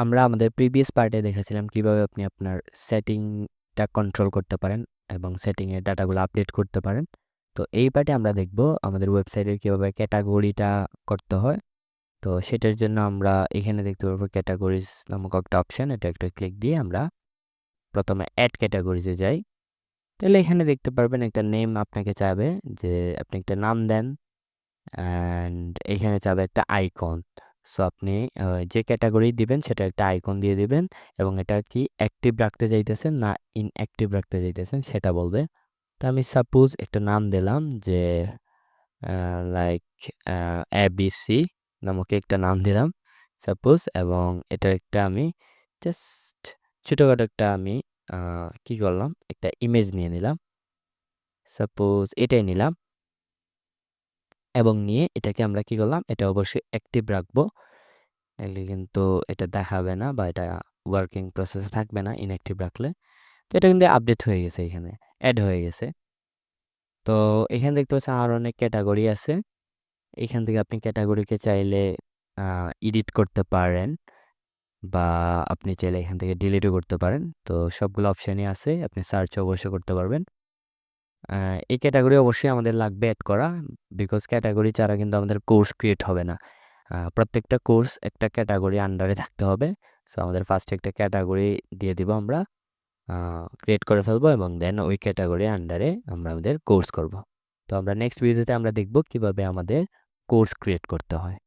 আমরা আমাদের প্রিভিয়াস পার্টে দেখেছিলাম কিভাবে আপনি আপনার সেটিংটা কন্ট্রোল করতে পারেন এবং সেটিংয়ের ডাটাগুলো আপডেট করতে পারেন। তো এই পার্টে আমরা দেখব আমাদের ওয়েবসাইটের কিভাবে ক্যাটাগরিটা করতে হয়। তো সেটার জন্য আমরা এখানে দেখতে পারবো ক্যাটাগরিজ নামক একটা অপশন, এটা একটা ক্লিক দিয়ে আমরা প্রথমে অ্যাড ক্যাটাগরিজে যাই। তাহলে এখানে দেখতে পারবেন একটা নেম আপনাকে চাবে যে আপনি একটা নাম দেন, অ্যান্ড এখানে চাবে একটা আইকন। সো আপনি যে ক্যাটাগরি দিবেন সেটা একটা আইকন দিয়ে দিবেন এবং এটা কি অ্যাক্টিভ রাখতে চাইতেছেন না ইনঅ্যাক্টিভ রাখতে চাইতেছেন সেটা বলবে। তো আমি সাপোজ একটা নাম দিলাম যে লাইক এবিসি নামক একটা নাম দিলাম সাপোজ, এবং এটা একটা আমি জাস্ট ছোটোখাটো একটা আমি কি করলাম, একটা ইমেজ নিয়ে নিলাম, সাপোজ এটাই নিলাম এবং নিয়ে এটাকে আমরা কি করলাম, এটা অবশ্যই অ্যাক্টিভ রাখবো, নাহলে কিন্তু এটা দেখাবে না বা এটা ওয়ার্কিং প্রসেসে থাকবে না ইনঅ্যাক্টিভ রাখলে। তো এটা কিন্তু আপডেট হয়ে গেছে, এখানে অ্যাড হয়ে গেছে। তো এখানে দেখতে পাচ্ছেন আর অনেক ক্যাটাগরি আছে, এখান থেকে আপনি ক্যাটাগরিকে চাইলে এডিট করতে পারেন বা আপনি চাইলে এখান থেকে ডিলিটও করতে পারেন। তো সবগুলো অপশানই আছে, আপনি সার্চ অবশ্যই করতে পারবেন। এই ক্যাটাগরি অবশ্যই আমাদের লাগবে অ্যাড করা, বিকজ ক্যাটাগরি ছাড়া কিন্তু আমাদের কোর্স ক্রিয়েট হবে না। প্রত্যেকটা কোর্স একটা ক্যাটাগরি আন্ডারে থাকতে হবে। সো আমাদের ফার্স্টে একটা ক্যাটাগরি দিয়ে দিব আমরা, ক্রিয়েট করে ফেলবো এবং দেন ওই ক্যাটাগরি আন্ডারে আমরা আমাদের কোর্স করব। তো আমরা নেক্সট ভিডিওতে আমরা দেখব কিভাবে আমাদের কোর্স ক্রিয়েট করতে হয়।